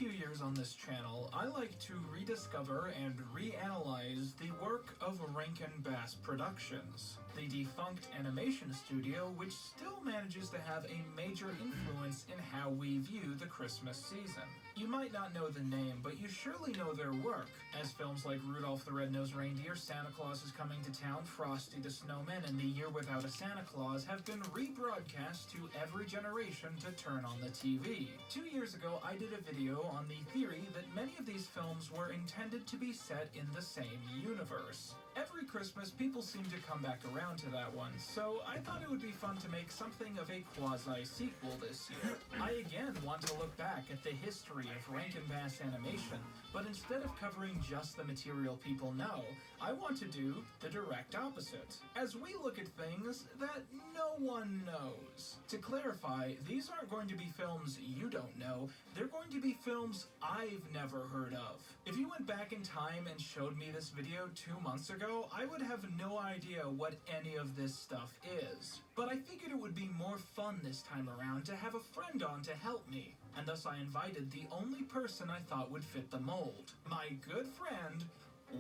few years on this channel, I like to rediscover and reanalyze the work of Rankin Bass Productions, the defunct animation studio which still manages to have a major influence in how we view the Christmas season. You might not know the name, but you surely know their work, as films like Rudolph the Red-Nosed Reindeer, Santa Claus is Coming to Town, Frosty the Snowman, and The Year Without a Santa Claus have been rebroadcast to every generation to turn on the TV. 2 years ago, I did a video on the theory that many of these films were intended to be set in the same universe. Every Christmas, people seem to come back around to that one, so I thought it would be fun to make something of a quasi-sequel this year. I again want to look back at the history of Rankin Bass animation, but instead of covering just the material people know, I want to do the direct opposite, as we look at things that no one knows. To clarify, these aren't going to be films you don't know, they're going to be films I've never heard of. If you went back in time and showed me this video 2 months ago, I would have no idea what any of this stuff is. But I figured it would be more fun this time around to have a friend on to help me, and thus I invited the only person I thought would fit the mold, my good friend,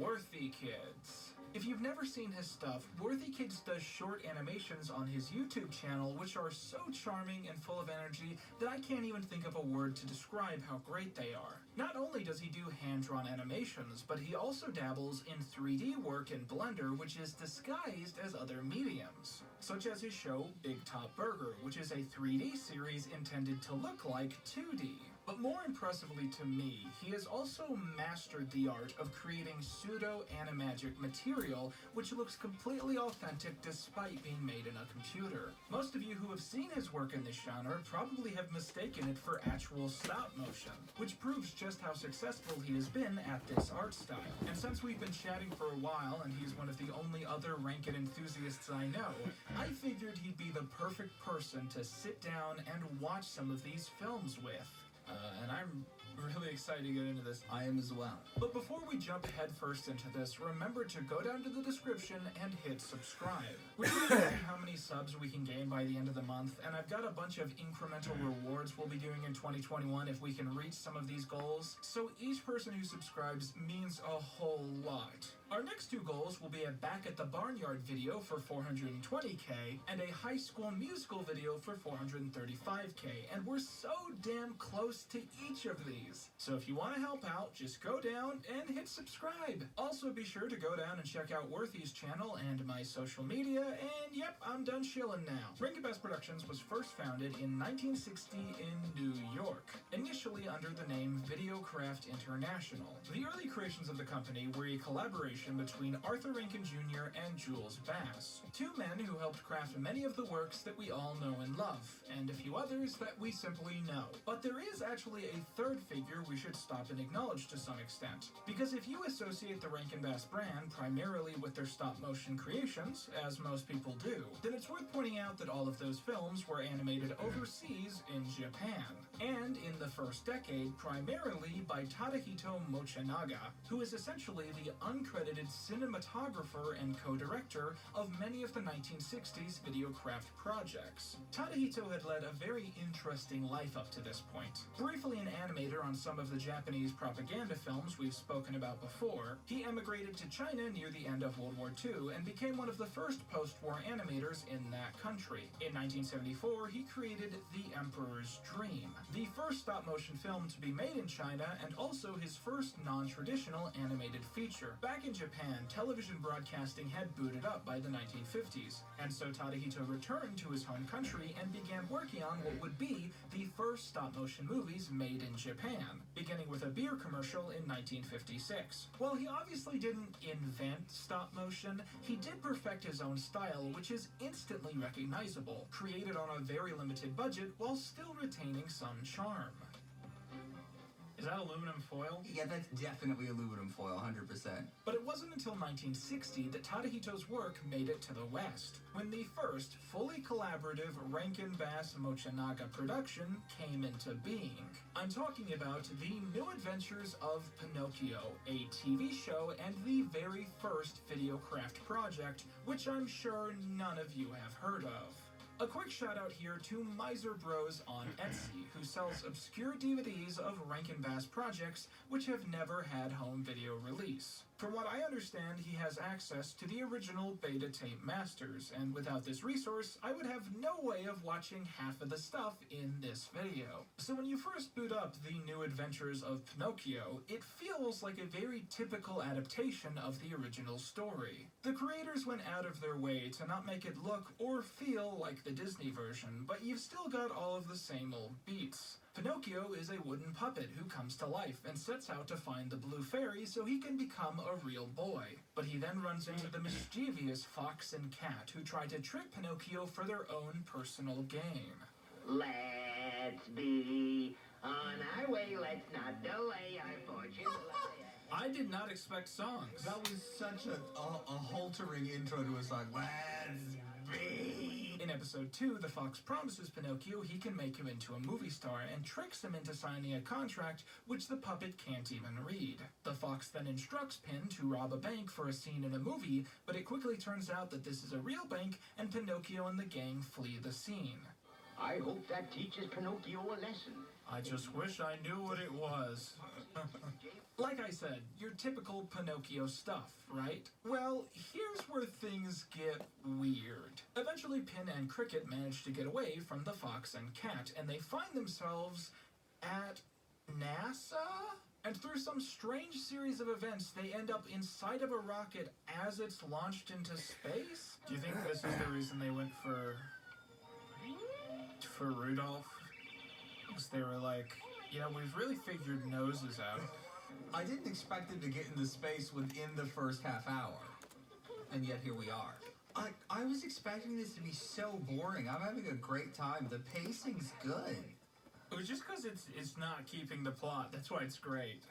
Worthy Kids. If you've never seen his stuff, Worthy Kids does short animations on his YouTube channel which are so charming and full of energy that I can't even think of a word to describe how great they are. Not only does he do hand-drawn animations, but he also dabbles in 3D work in Blender, which is disguised as other mediums, such as his show Big Top Burger, which is a 3D series intended to look like 2D. But more impressively to me, he has also mastered the art of creating pseudo-animagic material which looks completely authentic despite being made in a computer. Most of you who have seen his work in this genre probably have mistaken it for actual stop motion, which proves just how successful he has been at this art style. And since we've been chatting for a while and he's one of the only other Rankin enthusiasts I know, I figured he'd be the perfect person to sit down and watch some of these films with. And I'm really excited to get into this. I am as well. But before we jump headfirst into this, remember to go down to the description and hit subscribe. We're going to see how many subs we can gain by the end of the month, and I've got a bunch of incremental rewards we'll be doing in 2021 if we can reach some of these goals. So each person who subscribes means a whole lot. Our next two goals will be a Back at the Barnyard video for 420k and a High School Musical video for 435k, and we're so damn close to each of these. So if you want to help out, just go down and hit subscribe. Also be sure to go down and check out Worthy's channel and my social media, and yep, I'm done shilling now. Rankin Bass Productions was first founded in 1960 in New York, initially under the name Videocraft International. The early creations of the company were a collaboration between Arthur Rankin Jr. and Jules Bass, two men who helped craft many of the works that we all know and love, and a few others that we simply know. But there is actually a third figure we should stop and acknowledge to some extent, because if you associate the Rankin Bass brand primarily with their stop-motion creations, as most people do, then it's worth pointing out that all of those films were animated overseas in Japan, and in the first decade primarily by Tadahito Mochinaga, who is essentially the uncredited cinematographer and co-director of many of the 1960s Videocraft projects. Tadahito had led a very interesting life up to this point. Briefly an animator on some of the Japanese propaganda films we've spoken about before, he emigrated to China near the end of World War II and became one of the first post-war animators in that country. In 1974, he created The Emperor's Dream, the first stop-motion film to be made in China and also his first non-traditional animated feature. Back in Japan, television broadcasting had booted up by the 1950s, and so Tadahito returned to his home country and began working on what would be the first stop-motion movies made in Japan, beginning with a beer commercial in 1956. While he obviously didn't invent stop-motion, he did perfect his own style, which is instantly recognizable, created on a very limited budget while still retaining some charm. Is that aluminum foil? Yeah, that's definitely aluminum foil, 100%. But it wasn't until 1960 that Tadahito's work made it to the West, when the first fully collaborative Rankin Bass Mochinaga production came into being. I'm talking about The New Adventures of Pinocchio, a TV show and the very first Videocraft project, which I'm sure none of you have heard of. A quick shout out here to Miser Bros on Etsy, who sells obscure DVDs of Rankin Bass projects which have never had home video release. From what I understand, he has access to the original beta tape masters, and without this resource, I would have no way of watching half of the stuff in this video. So when you first boot up the New Adventures of Pinocchio, it feels like a very typical adaptation of the original story. The creators went out of their way to not make it look or feel like the Disney version, but you've still got all of the same old beats. Pinocchio is a wooden puppet who comes to life and sets out to find the blue fairy so he can become a real boy. But he then runs into the mischievous fox and cat who try to trick Pinocchio for their own personal gain. Let's be on our way, let's not delay our fortune. I did not expect songs. That was such a haltering intro to a song. Let's be. In episode 2, the fox promises Pinocchio he can make him into a movie star and tricks him into signing a contract which the puppet can't even read. The fox then instructs Pin to rob a bank for a scene in a movie, but it quickly turns out that this is a real bank and Pinocchio and the gang flee the scene. I hope that teaches Pinocchio a lesson. I just wish I knew what it was. Like I said, your typical Pinocchio stuff, right? Well, here's where things get weird. Eventually, Pin and Cricket manage to get away from the fox and cat, and they find themselves at NASA? And through some strange series of events, they end up inside of a rocket as it's launched into space? Do you think this is the reason they went for Rudolph? Because they were like, you know, we've really figured noses out. I didn't expect it to get into space within the first half hour. And yet here we are. I was expecting this to be so boring. I'm having a great time. The pacing's good. It was just because it's not keeping the plot. That's why it's great.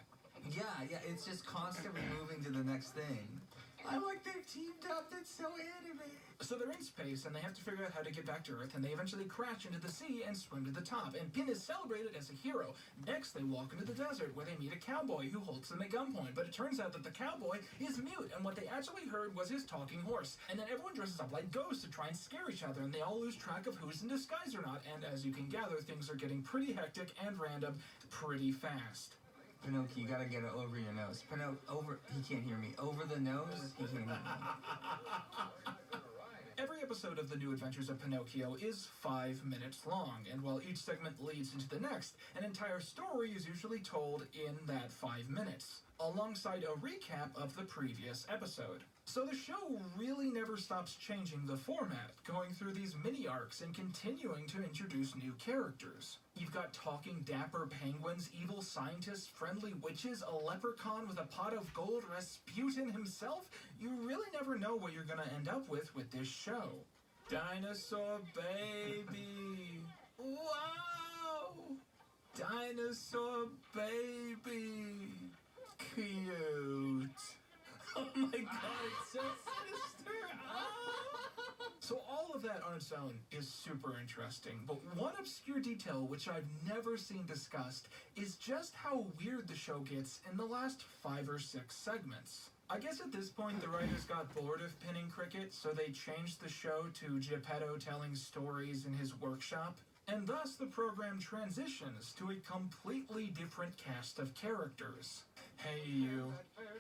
Yeah, it's just constantly moving to the next thing. I like they've teamed up. That's so anime. So they're in space, and they have to figure out how to get back to Earth, and they eventually crash into the sea and swim to the top, and Pin is celebrated as a hero. Next, they walk into the desert, where they meet a cowboy who holds them at gunpoint, but it turns out that the cowboy is mute, and what they actually heard was his talking horse. And then everyone dresses up like ghosts to try and scare each other, and they all lose track of who's in disguise or not, and as you can gather, things are getting pretty hectic and random pretty fast. Pinocchio, you gotta get it over your nose. He can't hear me. Over the nose, he can't hear me. Every episode of The New Adventures of Pinocchio is 5 minutes long, and while each segment leads into the next, an entire story is usually told in that 5 minutes, alongside a recap of the previous episode. So the show really never stops changing the format, going through these mini-arcs and continuing to introduce new characters. You've got talking dapper penguins, evil scientists, friendly witches, a leprechaun with a pot of gold, Rasputin himself. You really never know what you're gonna end up with this show. Dinosaur baby! Wow! Dinosaur baby! Cute! Oh my god, it's so sinister! Ah! So all of that on its own is super interesting, but one obscure detail which I've never seen discussed is just how weird the show gets in the last 5 or 6 segments. I guess at this point the writers got bored of Pin and Cricket, so they changed the show to Geppetto telling stories in his workshop, and thus the program transitions to a completely different cast of characters. Hey you,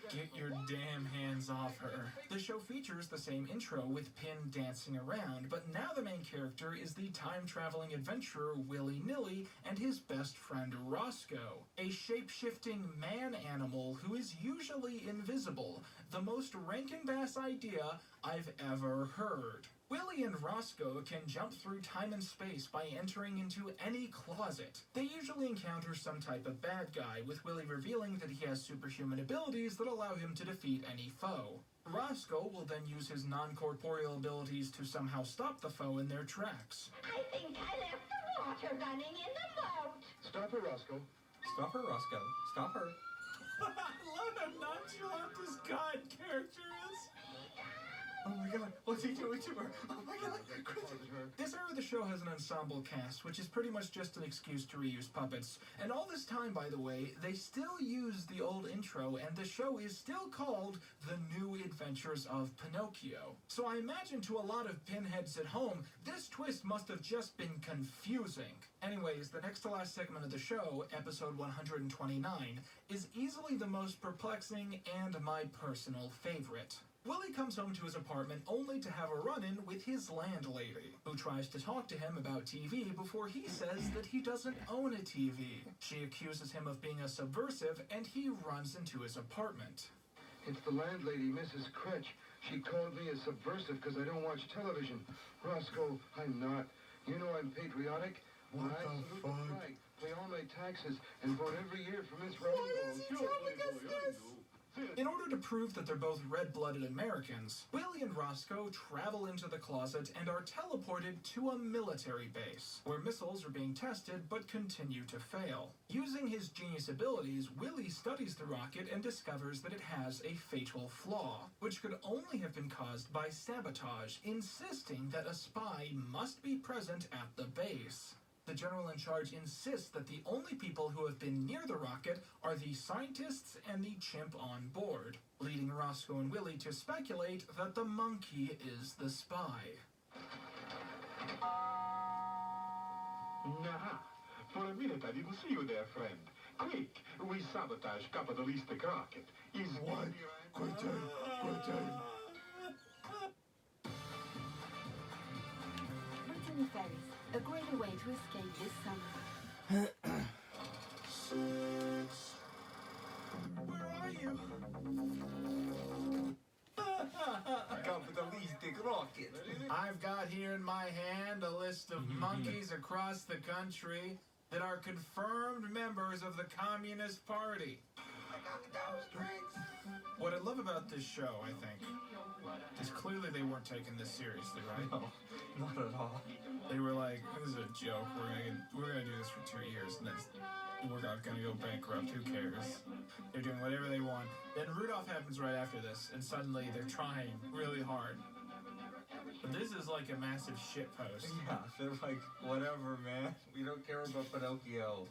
get your damn hands off her. The show features the same intro with Pin dancing around, but now the main character is the time-traveling adventurer Willy-Nilly and his best friend Roscoe, a shape-shifting man-animal who is usually invisible, the most Rankin Bass idea I've ever heard. Willy and Roscoe can jump through time and space by entering into any closet. They usually encounter some type of bad guy, with Willy revealing that he has superhuman abilities that allow him to defeat any foe. Roscoe will then use his non-corporeal abilities to somehow stop the foe in their tracks. I think I left the water running in the moat. Stop her, Roscoe. Stop her, Roscoe. Stop her. I love how nonchalant this god character is. Oh my god, what's he doing to her? Oh my god, Quinton. This era of the show has an ensemble cast, which is pretty much just an excuse to reuse puppets. And all this time, by the way, they still use the old intro, and the show is still called The New Adventures of Pinocchio. So I imagine to a lot of pinheads at home, this twist must have just been confusing. Anyways, the next to last segment of the show, episode 129, is easily the most perplexing and my personal favorite. Willie comes home to his apartment only to have a run-in with his landlady, who tries to talk to him about TV before he says that he doesn't own a TV. She accuses him of being a subversive, and he runs into his apartment. It's the landlady, Mrs. Cretch. She called me a subversive because I don't watch television. Roscoe, I'm not. You know I'm patriotic. What I the salute the fuck? flag, pay all my taxes, and vote every year for Miss Rainbow. In order to prove that they're both red-blooded Americans, Willie and Roscoe travel into the closet and are teleported to a military base, where missiles are being tested but continue to fail. Using his genius abilities, Willie studies the rocket and discovers that it has a fatal flaw, which could only have been caused by sabotage, insisting that a spy must be present at the base. The general in charge insists that the only people who have been near the rocket are the scientists and the chimp on board, leading Roscoe and Willie to speculate that the monkey is the spy. Nah, for a minute I didn't see you there, friend. Quick, we sabotage capitalistic rocket. Is What? Quinton, Quinton. Brittany Ferries, a greater way to escape this summer. Where are you? Capitalistic rocket. I've got here in my hand a list of monkeys across the country that are confirmed members of the Communist Party. What I love about this show, I think, is clearly they weren't taking this seriously, right? No, not at all. They were like, "This is a joke. We're gonna do this for 2 years, and then we're not gonna go bankrupt. Who cares?" They're doing whatever they want. Then Rudolph happens right after this, and suddenly they're trying really hard. But this is like a massive shitpost. Yeah, they're like, whatever, man. We don't care about Pinocchio.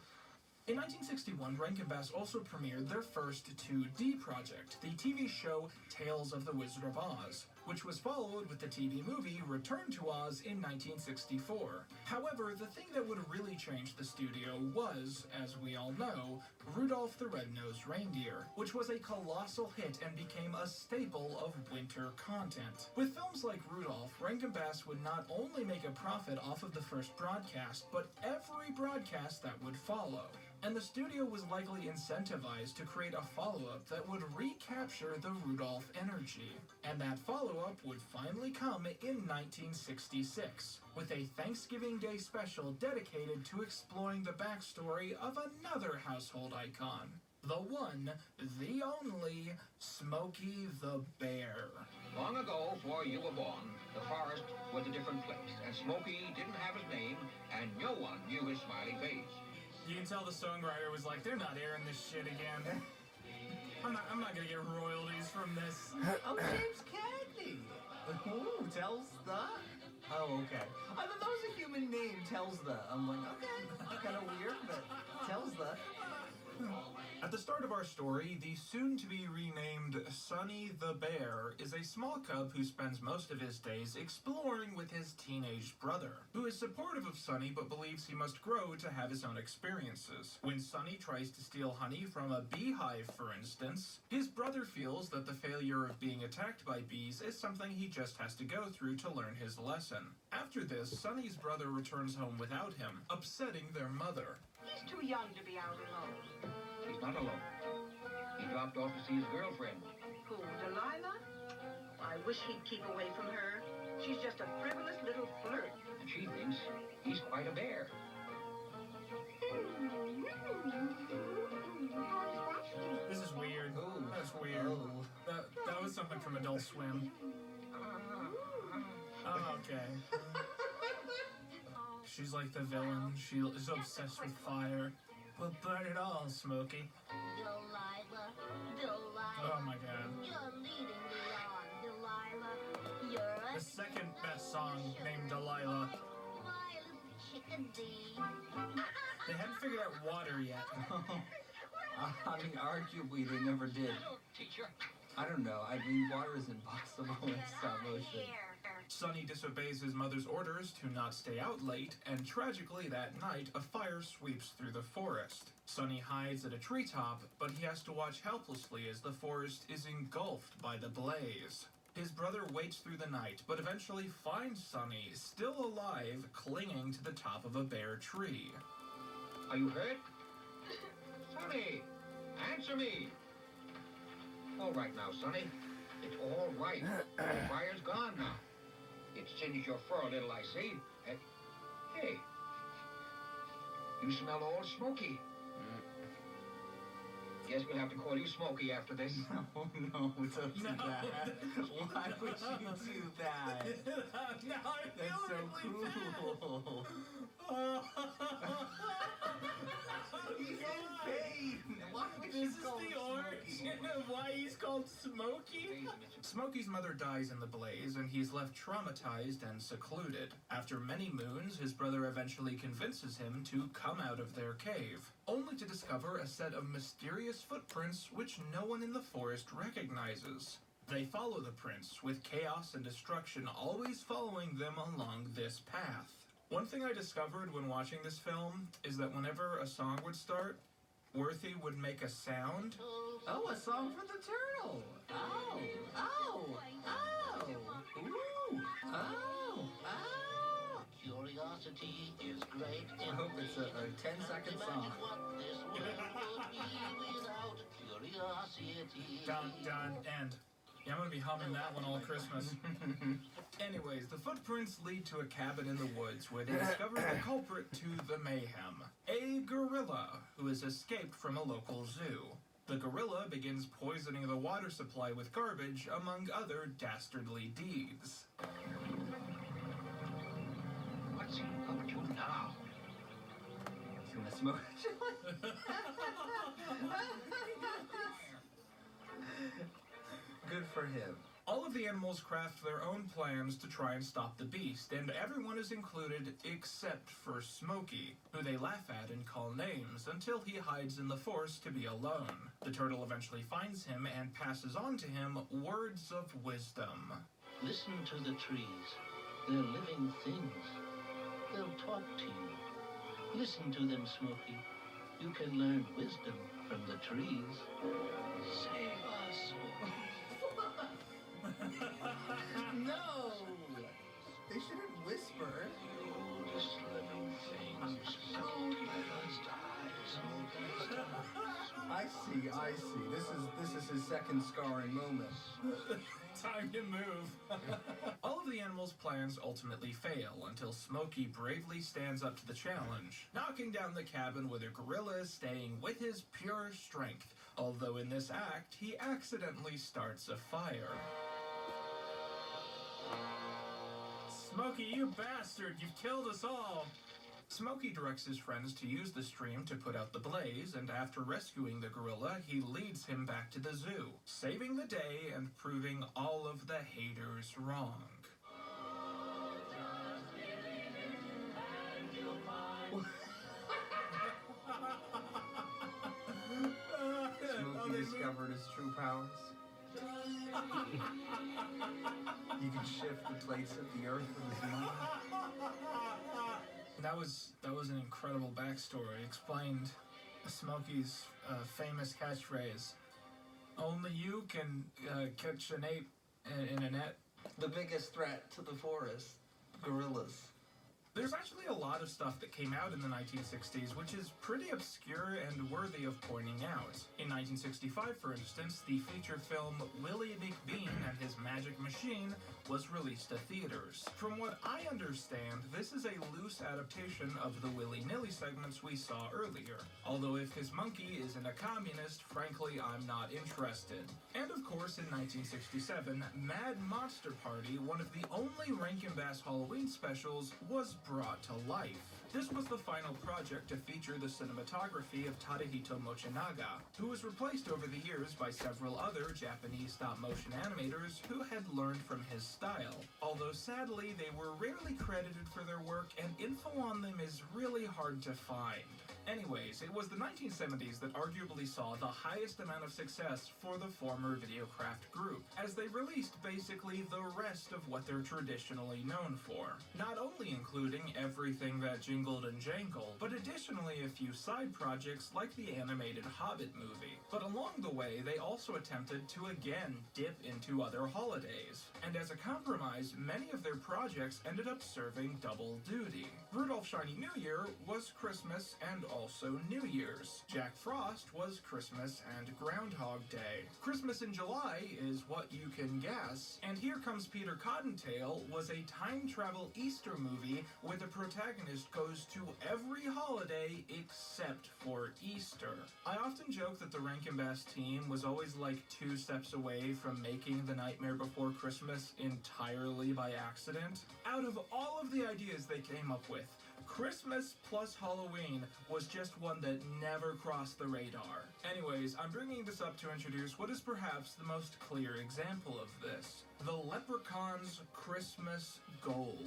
In 1961, Rankin Bass also premiered their first 2D project, the TV show Tales of the Wizard of Oz, which was followed with the TV movie Return to Oz in 1964. However, the thing that would really change the studio was, as we all know, Rudolph the Red-Nosed Reindeer, which was a colossal hit and became a staple of winter content. With films like Rudolph, Rankin Bass would not only make a profit off of the first broadcast, but every broadcast that would follow. And the studio was likely incentivized to create a follow-up that would recapture the Rudolph energy. And that follow-up would finally come in 1966, with a Thanksgiving Day special dedicated to exploring the backstory of another household icon. The one, the only, Smokey the Bear. Long ago, before you were born, the forest was a different place, and Smokey didn't have his name, and no one knew his smiling face. You can tell the songwriter was like, they're not airing this shit again. I'm not gonna get royalties from this. Oh, James Cagney. Who tells the? Oh, okay. I thought that was a human name, tells the. I'm like, okay, kind of weird, but tells the. At the start of our story, the soon-to-be renamed Sonny the Bear is a small cub who spends most of his days exploring with his teenage brother, who is supportive of Sonny but believes he must grow to have his own experiences. When Sonny tries to steal honey from a beehive, for instance, his brother feels that the failure of being attacked by bees is something he just has to go through to learn his lesson. After this, Sonny's brother returns home without him, upsetting their mother. He's too young to be out alone. He's not alone. He dropped off to see his girlfriend. Who, Delilah? I wish he'd keep away from her. She's just a frivolous little flirt. And she thinks he's quite a bear. This is weird. Ooh. That's weird. Oh. That was something from Adult Swim. Oh, okay. She's like the villain. She is obsessed with fire. We'll burn it all, Smokey. Delilah, Oh my god. you're leading me on, Delilah. The second best song, named Delilah. They hadn't figured out water yet. I mean, arguably they never did. Teacher. I don't know. I mean, water is impossible in stop motion. Sonny disobeys his mother's orders to not stay out late, and tragically that night, a fire sweeps through the forest. Sonny hides at a treetop, but he has to watch helplessly as the forest is engulfed by the blaze. His brother waits through the night, but eventually finds Sonny, still alive, clinging to the top of a bare tree. Are you hurt? Sonny, answer me. All right now, Sonny. It's all right. The fire's gone now. It singed your fur a little, I see. Hey, you smell all smoky. Guess we'll have to call you Smokey after this. No, don't do that. Why would you do that? Now I feel That's so really cruel. He's in pain. Why would This you is call the him origin Smokey? of why he's called Smokey. Smokey's mother dies in the blaze, and he's left traumatized and secluded. After many moons, his brother eventually convinces him to come out of their cave, only to discover a set of mysterious footprints which no one in the forest recognizes. They follow the prints, with chaos and destruction always following them along this path. One thing I discovered when watching this film is that whenever a song would start, Worthy would make a sound. Oh, a song for the turtle. Oh, oh, oh, ooh, oh, oh. Curiosity is great. I hope it's a 10-second song. Dun, dun, end. Yeah, I'm gonna be humming that one all Christmas. Anyways, the footprints lead to a cabin in the woods where they discover the culprit to the mayhem. A gorilla who has escaped from a local zoo. The gorilla begins poisoning the water supply with garbage, among other dastardly deeds. What's he up to now? He's gonna smoke. Good for him. All of the animals craft their own plans to try and stop the beast, and everyone is included except for Smokey, who they laugh at and call names until he hides in the forest to be alone. The turtle eventually finds him and passes on to him words of wisdom. Listen to the trees. They're living things. They'll talk to you. Listen to them, Smokey. You can learn wisdom from the trees. Save us. No! They shouldn't whisper. The oldest living things. Don't let us die, Smokey. I see. This is his second scarring moment. Time to move. All of the animals' plans ultimately fail until Smokey bravely stands up to the challenge, knocking down the cabin with a gorilla staying with his pure strength, although in this act he accidentally starts a fire. Smokey, you bastard! You've killed us all! Smokey directs his friends to use the stream to put out the blaze, and after rescuing the gorilla, he leads him back to the zoo, saving the day and proving all of the haters wrong. Smokey discovered his true powers. He can shift the plates of the earth with his mind. That was an incredible backstory. Explained Smokey's famous catchphrase: "Only you can catch an ape in a net." The biggest threat to the forest, gorillas. There's actually a lot of stuff that came out in the 1960s which is pretty obscure and worthy of pointing out. In 1965, for instance, the feature film Willie McBean and His Magic Machine was released to theaters. From what I understand, this is a loose adaptation of the willy-nilly segments we saw earlier. Although if his monkey isn't a communist, frankly, I'm not interested. And of course, in 1967, Mad Monster Party, one of the only Rankin Bass Halloween specials, was brought to life. This was the final project to feature the cinematography of Tadahito Mochinaga, who was replaced over the years by several other Japanese stop-motion animators who had learned from his style. Although sadly, they were rarely credited for their work, and info on them is really hard to find. Anyways, it was the 1970s that arguably saw the highest amount of success for the former Videocraft group, as they released basically the rest of what they're traditionally known for. Not only including everything that jingled and jangled, but additionally a few side projects like the animated Hobbit movie. But along the way, they also attempted to again dip into other holidays. And as a compromise, many of their projects ended up serving double duty. Rudolph Shiny New Year was Christmas and also New Year's. Jack Frost was Christmas and Groundhog Day. Christmas in July is What You Can Guess. And Here Comes Peter Cottontail was a time travel Easter movie where the protagonist goes to every holiday except for Easter. I often joke that the Rankin Bass team was always like 2 steps away from making The Nightmare Before Christmas entirely by accident. Out of all of the ideas they came up with, Christmas plus Halloween was just one that never crossed the radar. Anyways, I'm bringing this up to introduce what is perhaps the most clear example of this: The Leprechaun's Christmas Gold.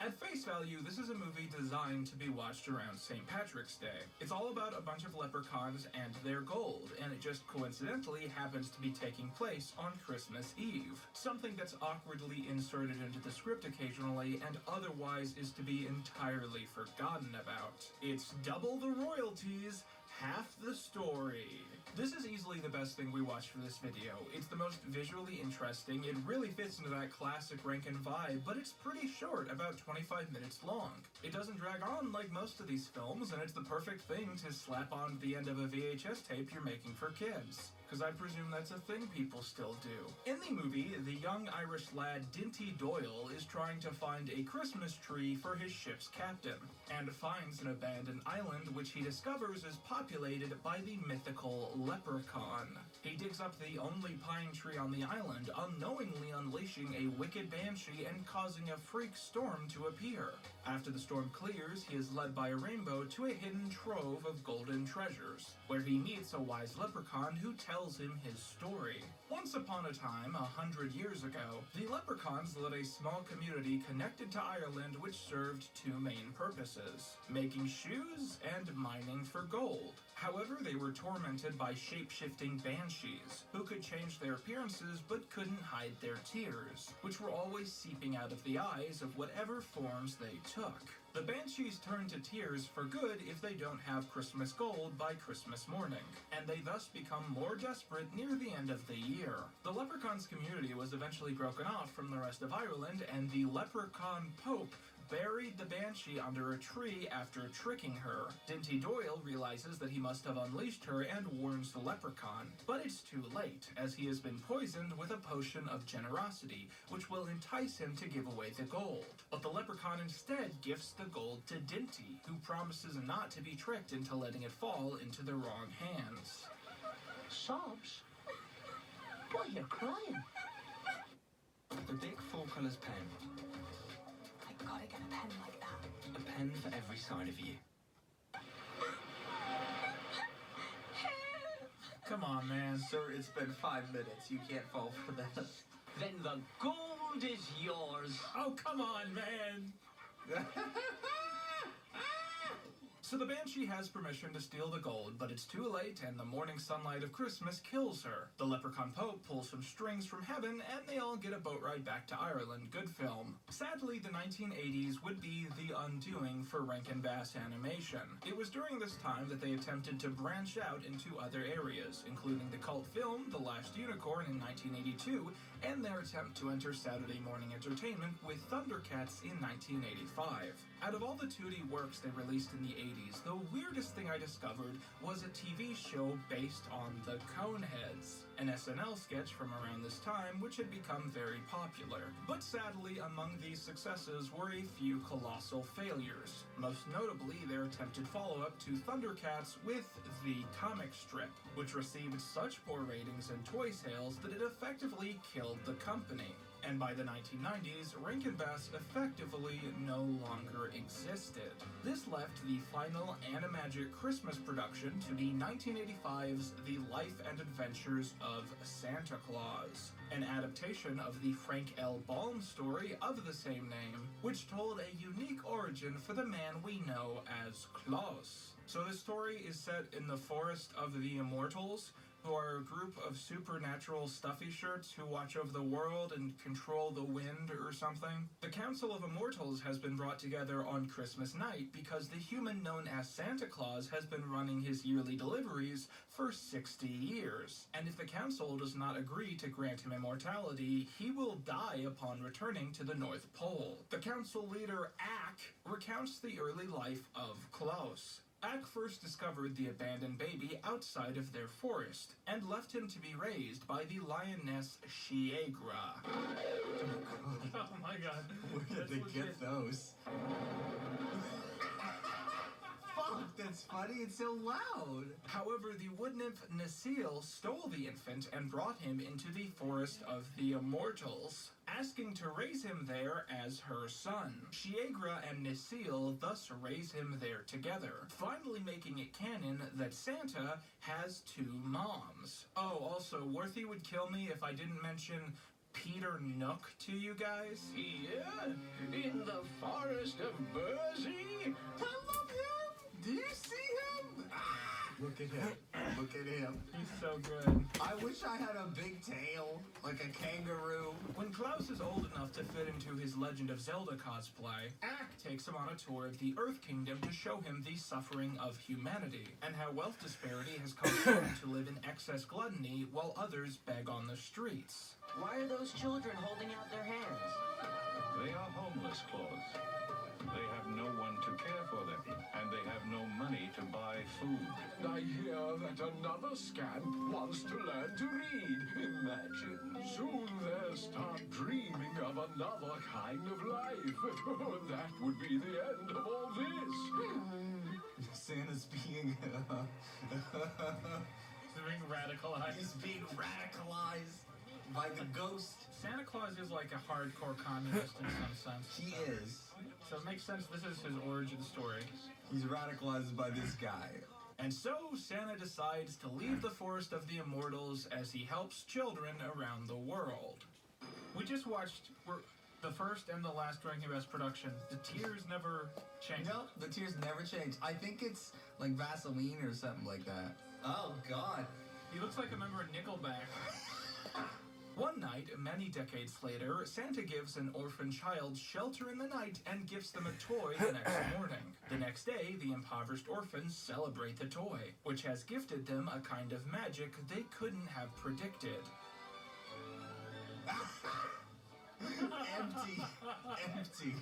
At face value, this is a movie designed to be watched around St. Patrick's Day. It's all about a bunch of leprechauns and their gold, and it just coincidentally happens to be taking place on Christmas Eve. Something that's awkwardly inserted into the script occasionally and otherwise is to be entirely forgotten about. It's double the royalties, half the story. This is easily the best thing we watched for this video. It's the most visually interesting, it really fits into that classic Rankin vibe, but it's pretty short, about 25 minutes long. It doesn't drag on like most of these films, and it's the perfect thing to slap on the end of a VHS tape you're making for kids, because I presume that's a thing people still do. In the movie, the young Irish lad Dinty Doyle is trying to find a Christmas tree for his ship's captain, and finds an abandoned island which he discovers is populated by the mythical leprechaun. He digs up the only pine tree on the island, unknowingly unleashing a wicked banshee and causing a freak storm to appear. After the storm clears, he is led by a rainbow to a hidden trove of golden treasures, where he meets a wise leprechaun who tells him his story. Once upon a time, 100 years ago, the leprechauns led a small community connected to Ireland which served 2 main purposes: making shoes and mining for gold. However, they were tormented by shape-shifting banshees, who could change their appearances but couldn't hide their tears, which were always seeping out of the eyes of whatever forms they took. The banshees turn to tears for good if they don't have Christmas gold by Christmas morning, and they thus become more desperate near the end of the year. The leprechauns community was eventually broken off from the rest of Ireland, and the leprechaun Pope buried the banshee under a tree after tricking her. Dinty Doyle realizes that he must have unleashed her and warns the leprechaun, but it's too late, as he has been poisoned with a potion of generosity, which will entice him to give away the gold. But the leprechaun instead gifts the gold to Dinty, who promises not to be tricked into letting it fall into the wrong hands. Sobs? Why, you're crying. The big 4 colours pen. I gotta get a pen like that. A pen for every side of you. Come on, man. Sir, it's been 5 minutes. You can't fall for that. Then the gold is yours. Oh, come on, man! So the banshee has permission to steal the gold, but it's too late, and the morning sunlight of Christmas kills her. The leprechaun Pope pulls some strings from heaven, and they all get a boat ride back to Ireland. Good film. Sadly, the 1980s would be the undoing for Rankin Bass Animation. It was during this time that they attempted to branch out into other areas, including the cult film The Last Unicorn in 1982, and their attempt to enter Saturday morning entertainment with Thundercats in 1985. Out of all the 2D works they released in the 80s, the weirdest thing I discovered was a TV show based on the Coneheads, an SNL sketch from around this time which had become very popular. But sadly, among these successes were a few colossal failures, most notably their attempted follow-up to Thundercats with the comic strip, which received such poor ratings and toy sales that it effectively killed the company. And by the 1990s, Rankin Bass effectively no longer existed. This left the final Animagic Christmas production to be 1985's The Life and Adventures of Santa Claus, an adaptation of the Frank L. Baum story of the same name, which told a unique origin for the man we know as Claus. So the story is set in the Forest of the Immortals, who are a group of supernatural stuffy shirts who watch over the world and control the wind or something. The Council of Immortals has been brought together on Christmas night because the human known as Santa Claus has been running his yearly deliveries for 60 years. And if the Council does not agree to grant him immortality, he will die upon returning to the North Pole. The Council leader, Ack, recounts the early life of Klaus. Ack first discovered the abandoned baby outside of their forest, and left him to be raised by the lioness Shiegra. Oh my god. Where did they get those? Fuck, that's funny, it's so loud. However, the wood nymph Necile stole the infant and brought him into the Forest of the Immortals, asking to raise him there as her son. Shiegra and Necile thus raise him there together, finally making it canon that Santa has two moms. Oh, also, Worthy would kill me if I didn't mention Peter Nook to you guys. Here, in the forest of Bursey. I love him! Do you see him? Look at him. Look at him. He's so good. I wish I had a big tail, like a kangaroo. When Klaus is old enough to fit into his Legend of Zelda cosplay, Ack takes him on a tour of the Earth Kingdom to show him the suffering of humanity, and how wealth disparity has caused some to live in excess gluttony while others beg on the streets. Why are those children holding out their hands? They are homeless, Claus. They have no one to care for them, and they have no money to buy food. I hear that another scamp wants to learn to read. Imagine. Soon they'll start dreaming of another kind of life. That would be the end of all this. Santa's being... He's being radicalized. He's being radicalized by the ghost. Santa Claus is like a hardcore communist in some sense. He is. So it makes sense this is his origin story. He's radicalized by this guy. And so Santa decides to leave the Forest of the Immortals as he helps children around the world. We just watched the first and the last Rankin Bass production. The tears never change. No, the tears never change. I think it's like Vaseline or something like that. Oh, God. He looks like a member of Nickelback. One night, many decades later, Santa gives an orphan child shelter in the night and gives them a toy the next morning. The next day, the impoverished orphans celebrate the toy, which has gifted them a kind of magic they couldn't have predicted. Empty. Empty.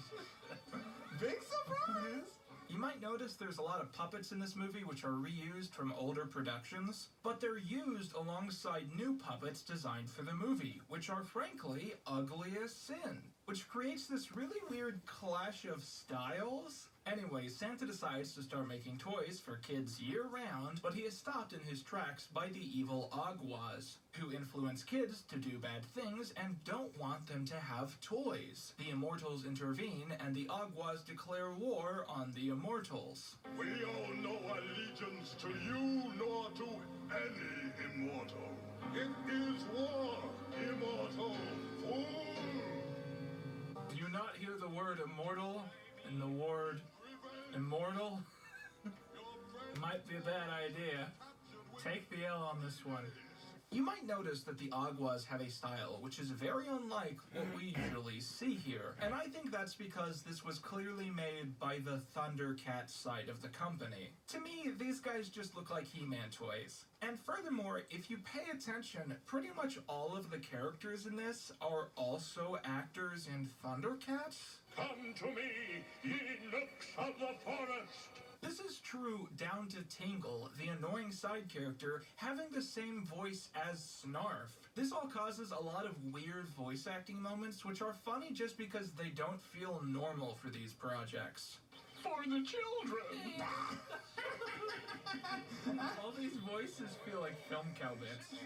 Big surprise! You might notice there's a lot of puppets in this movie which are reused from older productions, but they're used alongside new puppets designed for the movie, which are frankly ugly as sin, which creates this really weird clash of styles. Anyway, Santa decides to start making toys for kids year-round, but he is stopped in his tracks by the evil Aguas, who influence kids to do bad things and don't want them to have toys. The Immortals intervene, and the Aguas declare war on the Immortals. We owe no allegiance to you nor to any immortal. It is war, immortal fool. Do you not hear the word immortal and the word immortal? Might be a bad idea. Take the L on this one. You might notice that the Aguas have a style which is very unlike what we usually see here, and I think that's because this was clearly made by the Thundercat side of the company. To me, these guys just look like He-Man toys. And furthermore, if you pay attention, pretty much all of the characters in this are also actors in Thundercats. Come to me, ye nooks of the forest. This is true down to Tingle, the annoying side character, having the same voice as Snarf. This all causes a lot of weird voice acting moments, which are funny just because they don't feel normal for these projects. For the children. All these voices feel like film cow bits.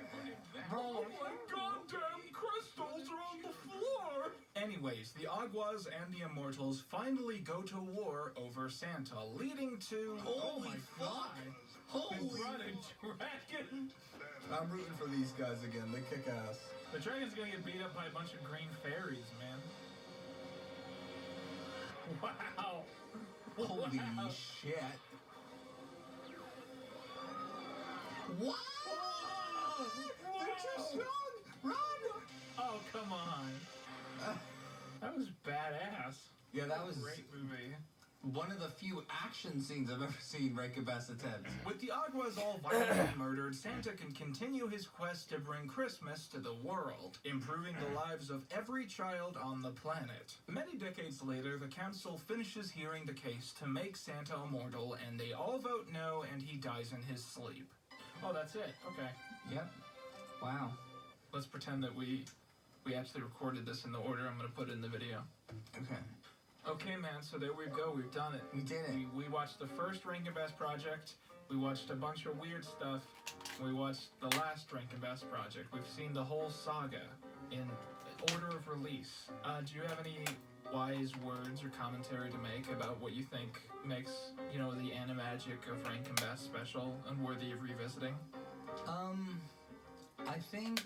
Oh my goddamn crystals are on the floor! Anyways, the Aguas and the Immortals finally go to war over Santa, leading to... Oh my god! Holy... Run a dragon! I'm rooting for these guys again. They kick ass. The dragon's gonna get beat up by a bunch of green fairies, man. Wow! Holy Wow. shit. What? Whoa! They're too strong! Run! Oh, come on. That was badass. Yeah, that was Great movie. one of the few action scenes I've ever seen Rankin Bass attempt. With the Aguas all violently murdered, Santa can continue his quest to bring Christmas to the world, improving the lives of every child on the planet. Many decades later, the council finishes hearing the case to make Santa immortal, and they all vote no, and he dies in his sleep. Oh, that's it. Okay. Yep. Wow. Let's pretend that we actually recorded this in the order I'm going to put in the video. Okay. Okay, man, so there we go. We've done it. We did it. We watched the first Rankin Bass project. We watched a bunch of weird stuff. We watched the last Rankin Bass project. We've seen the whole saga in order of release. Do you have any wise words or commentary to make about what you think makes, the animagic of Rankin Bass special and worthy of revisiting? I think...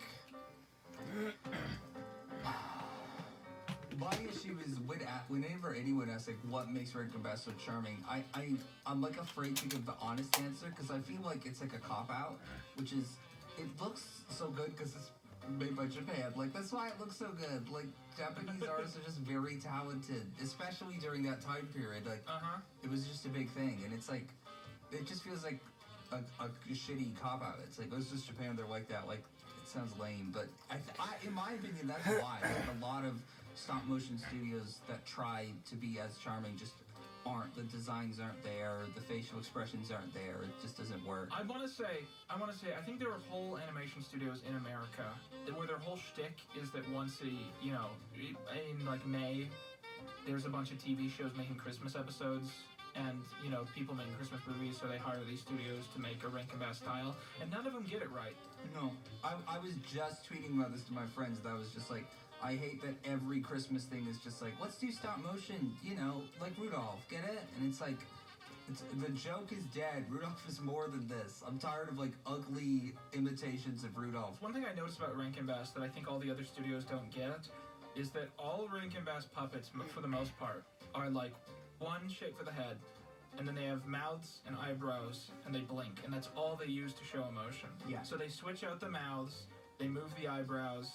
My issue is whenever anyone asks like what makes Rankin Bass so charming, I'm like afraid to give the honest answer because I feel like it's like a cop out, which is it looks so good because it's made by Japan. Like that's why it looks so good. Like Japanese artists are just very talented, especially during that time period. Like it was just a big thing, and it's like it just feels like a shitty cop out. It's like it's just Japan. They're like that. Like it sounds lame, but I in my opinion, that's why like, a lot of stop motion studios that try to be as charming just aren't. The designs aren't there, the facial expressions aren't there, it just doesn't work. I want to say, I think there are whole animation studios in America where their whole shtick is that once in like May, there's a bunch of TV shows making Christmas episodes, and, people making Christmas movies, so they hire these studios to make a Rankin Bass style, and none of them get it right. No, I was just tweeting about this to my friends, that was just like, I hate that every Christmas thing is just like, let's do stop motion, like Rudolph, get it? And it's like, the joke is dead. Rudolph is more than this. I'm tired of like ugly imitations of Rudolph. One thing I noticed about Rankin Bass that I think all the other studios don't get is that all Rankin Bass puppets, for the most part, are like one shape for the head, and then they have mouths and eyebrows, and they blink, and that's all they use to show emotion. Yeah. So they switch out the mouths, they move the eyebrows,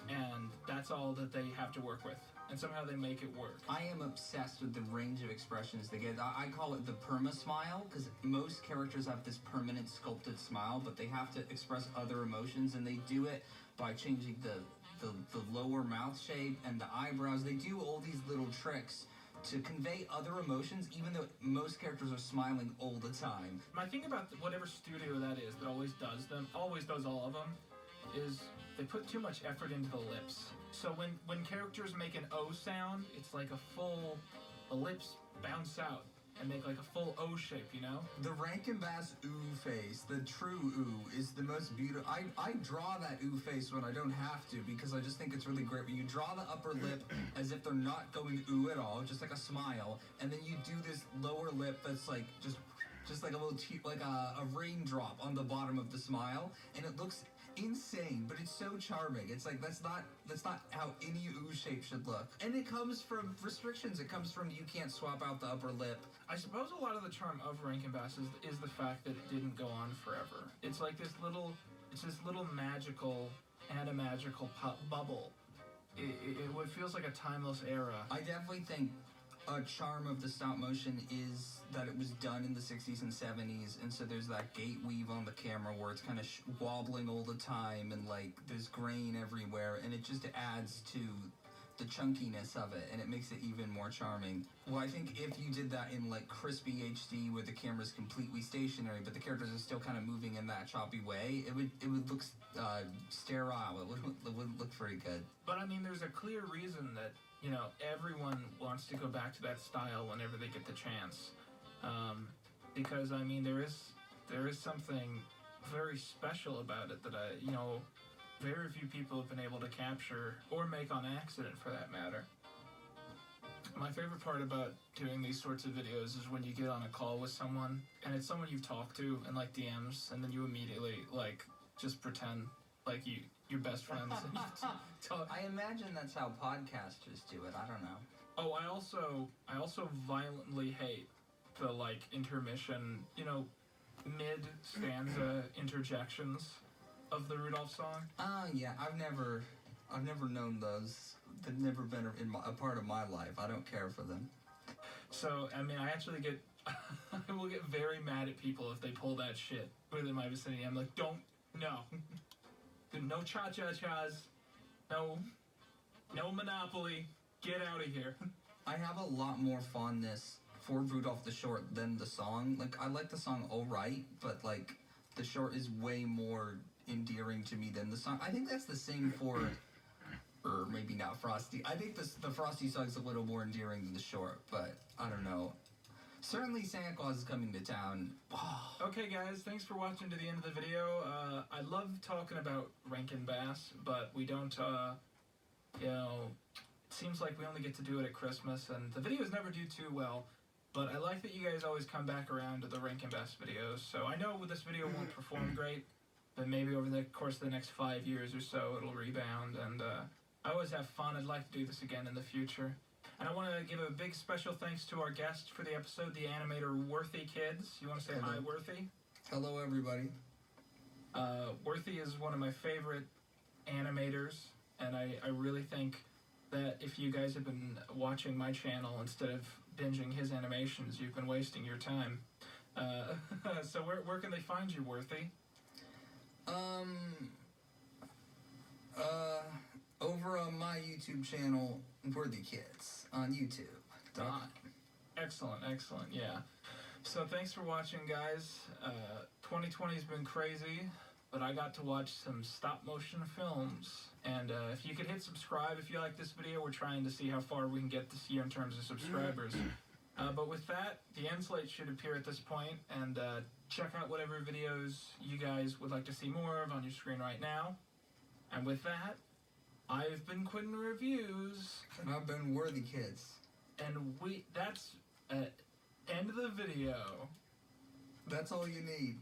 and that's all that they have to work with. And somehow they make it work. I am obsessed with the range of expressions they get. I call it the perma-smile, because most characters have this permanent sculpted smile, but they have to express other emotions, and they do it by changing the lower mouth shape and the eyebrows. They do all these little tricks to convey other emotions, even though most characters are smiling all the time. My thing about whatever studio that is that always does all of them, is they put too much effort into the lips. So when characters make an O sound, it's like the lips bounce out and make like a full O shape, The Rankin Bass ooh face, the true ooh, is the most beautiful. I draw that ooh face when I don't have to because I just think it's really great. When you draw the upper lip as if they're not going ooh at all, just like a smile, and then you do this lower lip that's like just like a little like a raindrop on the bottom of the smile, and it looks insane, but it's so charming. It's like that's not how any ooh shape should look, and it comes from restrictions. It comes from you can't swap out the upper lip. I suppose a lot of the charm of Rankin Bass is the fact that it didn't go on forever. It's like this little magical bubble. It feels like a timeless era. I definitely think a charm of the stop motion is that it was done in the 60s and 70s, and so there's that gate weave on the camera where it's kind of wobbling all the time, and like there's grain everywhere, and it just adds to the chunkiness of it, and it makes it even more charming. Well, I think if you did that in like crispy HD where the camera's completely stationary but the characters are still kind of moving in that choppy way, it would look sterile. It wouldn't look very good. But I mean, there's a clear reason that everyone wants to go back to that style whenever they get the chance. Because, I mean, there is there is something very special about it that very few people have been able to capture or make on accident, for that matter. My favorite part about doing these sorts of videos is when you get on a call with someone and it's someone you've talked to in like DMs, and then you immediately like just pretend like you're best friends. And you talk. I imagine that's how podcasters do it. I don't know. Oh, I also violently hate the like intermission, mid stanza interjections of the Rudolph song. Yeah, I've never known those. They've never been a part of my life. I don't care for them. So, I mean, I actually I will get very mad at people if they pull that shit within my vicinity. I'm like, no cha-cha-chas, no Monopoly, get out of here. I have a lot more fondness for Rudolph the Short than the song. Like, I like the song alright, but like, the short is way more endearing to me than the song. I think that's the same for, or maybe not Frosty. I think the Frosty song's a little more endearing than the short, but I don't know. Certainly Santa Claus is coming to town. Okay guys, thanks for watching to the end of the video. I love talking about Rankin Bass, but we don't, it seems like we only get to do it at Christmas, and the videos never do too well. But I like that you guys always come back around to the Rankin Bass videos. So I know this video won't perform great, but maybe over the course of the next 5 years or so, it'll rebound. And I always have fun. I'd like to do this again in the future. And I want to give a big special thanks to our guest for the episode, the animator Worthy Kids. You want to say hi, Worthy? Hello, everybody. Worthy is one of my favorite animators, and I really think that if you guys have been watching my channel instead of binging his animations, you've been wasting your time. So where can they find you, Worthy? Over on my YouTube channel, Worthy Kids, on YouTube. Excellent, yeah. So thanks for watching, guys. 2020 has been crazy, but I got to watch some stop-motion films. And if you could hit subscribe if you like this video, we're trying to see how far we can get this year in terms of subscribers. But with that, the end slate should appear at this point, and check out whatever videos you guys would like to see more of on your screen right now. And with that, I've been Quinton Reviews. And I've been Worthy Kids. And that's end of the video. That's all you need.